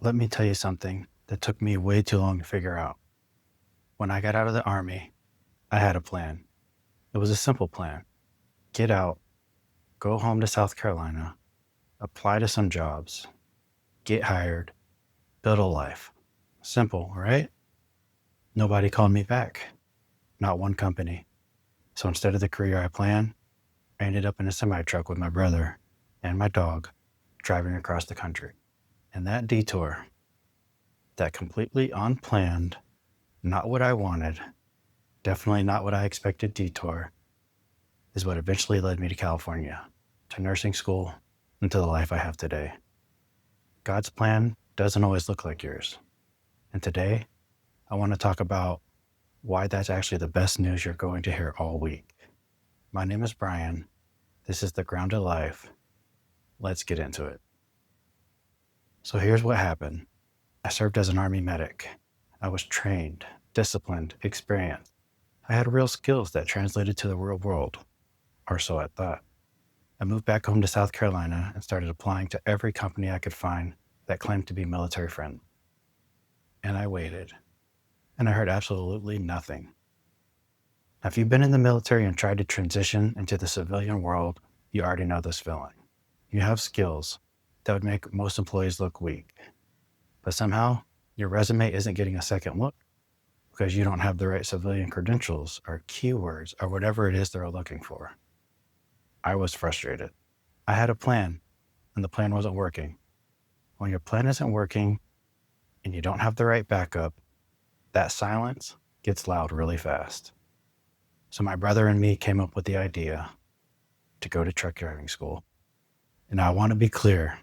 Let me tell you something that took me way too long to figure out. When I got out of the Army, I had a plan. It was a simple plan. Get out, go home to South Carolina, apply to some jobs, get hired, build a life. Simple, right? Nobody called me back. Not one company. So instead of the career I planned, I ended up in a semi truck with my brother and my dog driving across the country. And that detour, that completely unplanned, not what I wanted, definitely not what I expected detour, is what eventually led me to California, to nursing school, and to the life I have today. God's plan doesn't always look like yours. And today, I want to talk about why that's actually the best news you're going to hear all week. My name is Brian. This is The Grounded Life. Let's get into it. So here's what happened. I served as an Army medic. I was trained, disciplined, experienced. I had real skills that translated to the real world, or so I thought. I moved back home to South Carolina and started applying to every company I could find that claimed to be military friendly. And I waited, and I heard absolutely nothing. Now, if you've been in the military and tried to transition into the civilian world, you already know this feeling. You have skills that would make most employees look weak, but somehow your resume isn't getting a second look because you don't have the right civilian credentials or keywords or whatever it is they're looking for. I was frustrated. I had a plan, and the plan wasn't working. When your plan isn't working and you don't have the right backup, that silence gets loud really fast. So my brother and me came up with the idea to go to truck driving school. And I want to be clear,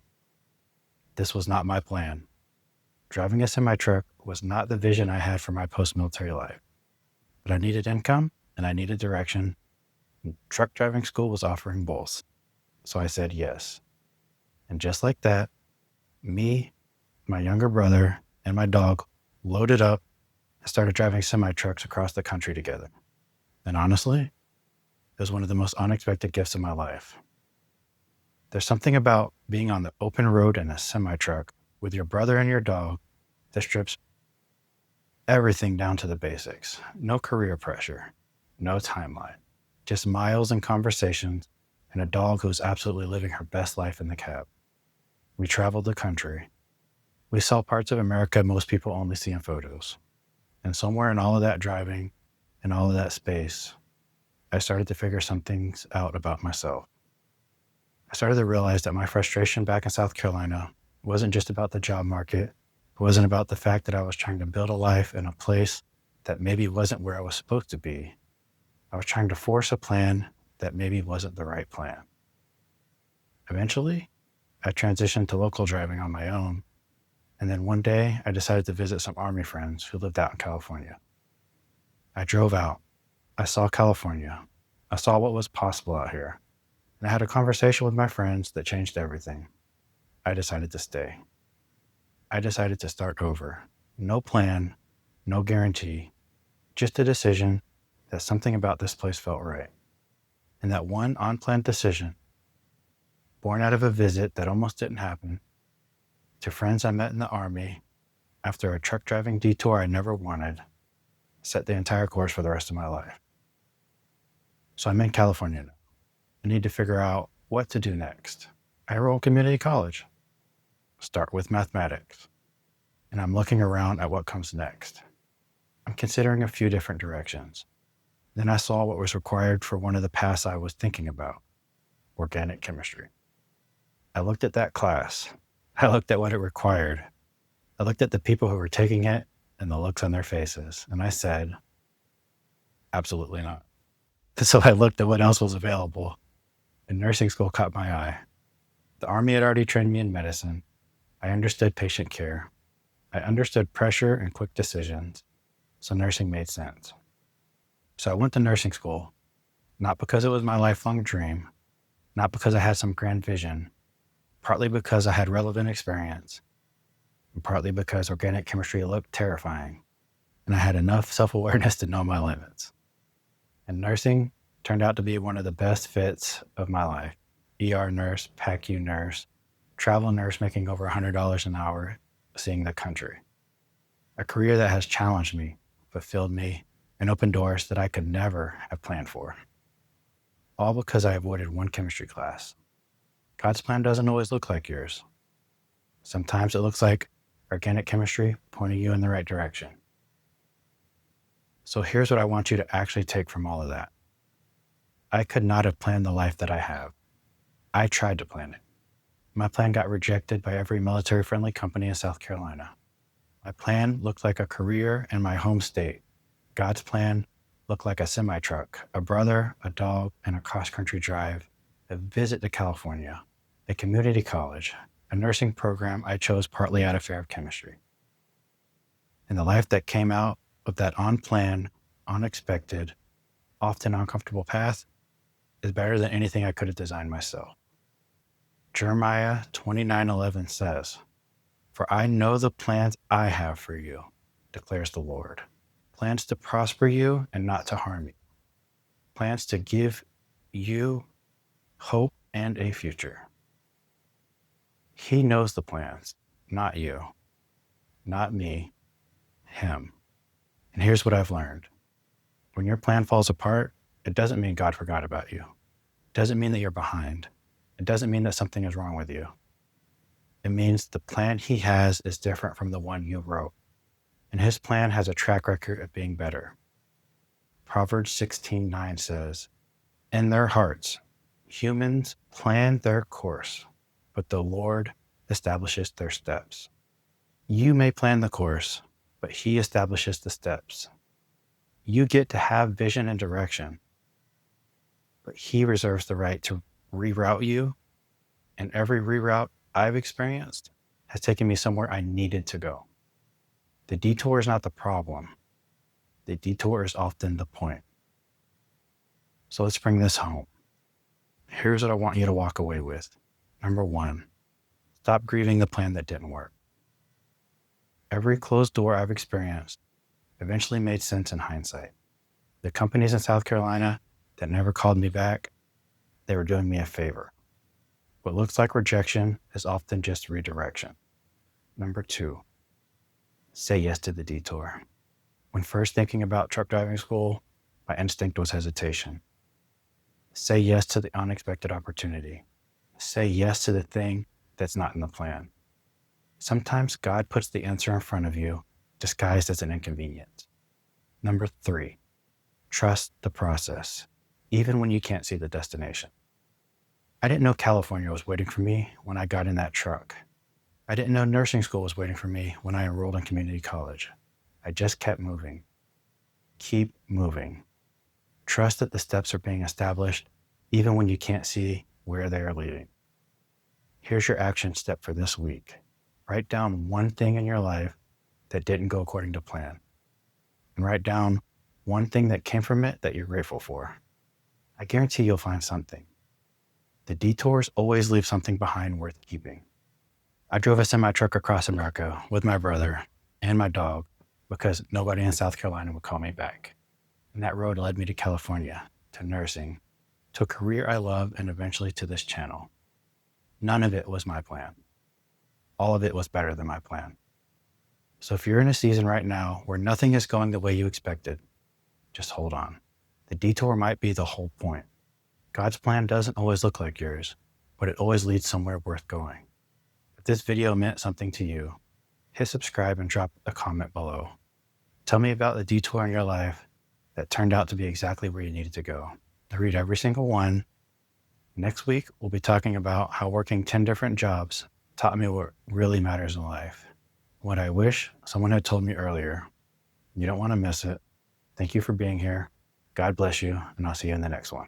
this was not my plan. Driving a semi-truck was not the vision I had for my post-military life. But I needed income and I needed direction. And truck driving school was offering both. So I said yes. And just like that, me, my younger brother, and my dog loaded up and started driving semi-trucks across the country together. And honestly, it was one of the most unexpected gifts of my life. There's something about being on the open road in a semi-truck with your brother and your dog that strips everything down to the basics. No career pressure, no timeline, just miles and conversations and a dog who's absolutely living her best life in the cab. We traveled the country. We saw parts of America most people only see in photos. And somewhere in all of that driving and all of that space, I started to figure some things out about myself. I started to realize that my frustration back in South Carolina wasn't just about the job market. It wasn't about the fact that I was trying to build a life in a place that maybe wasn't where I was supposed to be. I was trying to force a plan that maybe wasn't the right plan. Eventually, I transitioned to local driving on my own. And then one day, I decided to visit some Army friends who lived out in California. I drove out. I saw California. I saw what was possible out here. And I had a conversation with my friends that changed everything. I decided to stay. I decided to start over. No plan, no guarantee, just a decision that something about this place felt right. And that one unplanned decision, born out of a visit that almost didn't happen, to friends I met in the Army after a truck driving detour I never wanted, set the entire course for the rest of my life. So I'm in California now. I need to figure out what to do next. I enrolled community college. Start with mathematics. And I'm looking around at what comes next. I'm considering a few different directions. Then I saw what was required for one of the paths I was thinking about, organic chemistry. I looked at that class. I looked at what it required. I looked at the people who were taking it and the looks on their faces. And I said, absolutely not. So I looked at what else was available. And nursing school caught my eye. The Army had already trained me in medicine. I understood patient care. I understood pressure and quick decisions. So nursing made sense. So I went to nursing school, not because it was my lifelong dream, not because I had some grand vision, partly because I had relevant experience, and partly because organic chemistry looked terrifying, and I had enough self-awareness to know my limits. And nursing turned out to be one of the best fits of my life. ER nurse, PACU nurse, travel nurse making over $100 an hour. seeing the country, a career that has challenged me, fulfilled me, and opened doors that I could never have planned for. All because I avoided one chemistry class. God's plan doesn't always look like yours. Sometimes it looks like organic chemistry pointing you in the right direction. So here's what I want you to actually take from all of that. I could not have planned the life that I have. I tried to plan it. My plan got rejected by every military-friendly company in South Carolina. My plan looked like a career in my home state. God's plan looked like a semi-truck, a brother, a dog, and a cross-country drive, a visit to California, a community college, a nursing program I chose partly out of fear of chemistry. And the life that came out of that on-plan, unexpected, often uncomfortable path is better than anything I could have designed myself. Jeremiah 29:11 says, "For I know the plans I have for you, declares the Lord. Plans to prosper you and not to harm you. Plans to give you hope and a future." He knows the plans, not you, not me, him. And here's what I've learned. When your plan falls apart, it doesn't mean God forgot about you. It doesn't mean that you're behind. It doesn't mean that something is wrong with you. It means the plan he has is different from the one you wrote. And his plan has a track record of being better. Proverbs 16:9 says, "In their hearts, humans plan their course, but the Lord establishes their steps." You may plan the course, but he establishes the steps. You get to have vision and direction, but he reserves the right to reroute you. And every reroute I've experienced has taken me somewhere I needed to go. The detour is not the problem. The detour is often the point. So let's bring this home. Here's what I want you to walk away with. Number one, stop grieving the plan that didn't work. Every closed door I've experienced eventually made sense in hindsight. The companies in South Carolina that never called me back, they were doing me a favor. What looks like rejection is often just redirection. Number two, say yes to the detour. When first thinking about truck driving school, my instinct was hesitation. Say yes to the unexpected opportunity. Say yes to the thing that's not in the plan. Sometimes God puts the answer in front of you, disguised as an inconvenience. Number three, trust the process, even when you can't see the destination. I didn't know California was waiting for me when I got in that truck. I didn't know nursing school was waiting for me when I enrolled in community college. I just kept moving. Keep moving. Trust that the steps are being established, even when you can't see where they are leading. Here's your action step for this week. Write down one thing in your life that didn't go according to plan. And write down one thing that came from it that you're grateful for. I guarantee you'll find something. The detours always leave something behind worth keeping. I drove a semi-truck across America with my brother and my dog because nobody in South Carolina would call me back. And that road led me to California, to nursing, to a career I love, and eventually to this channel. None of it was my plan. All of it was better than my plan. So if you're in a season right now where nothing is going the way you expected, just hold on. The detour might be the whole point. God's plan doesn't always look like yours, but it always leads somewhere worth going. If this video meant something to you, hit subscribe and drop a comment below. Tell me about the detour in your life that turned out to be exactly where you needed to go. I read every single one. Next week, we'll be talking about how working 10 different jobs taught me what really matters in life. What I wish someone had told me earlier. You don't want to miss it. Thank you for being here. God bless you, and I'll see you in the next one.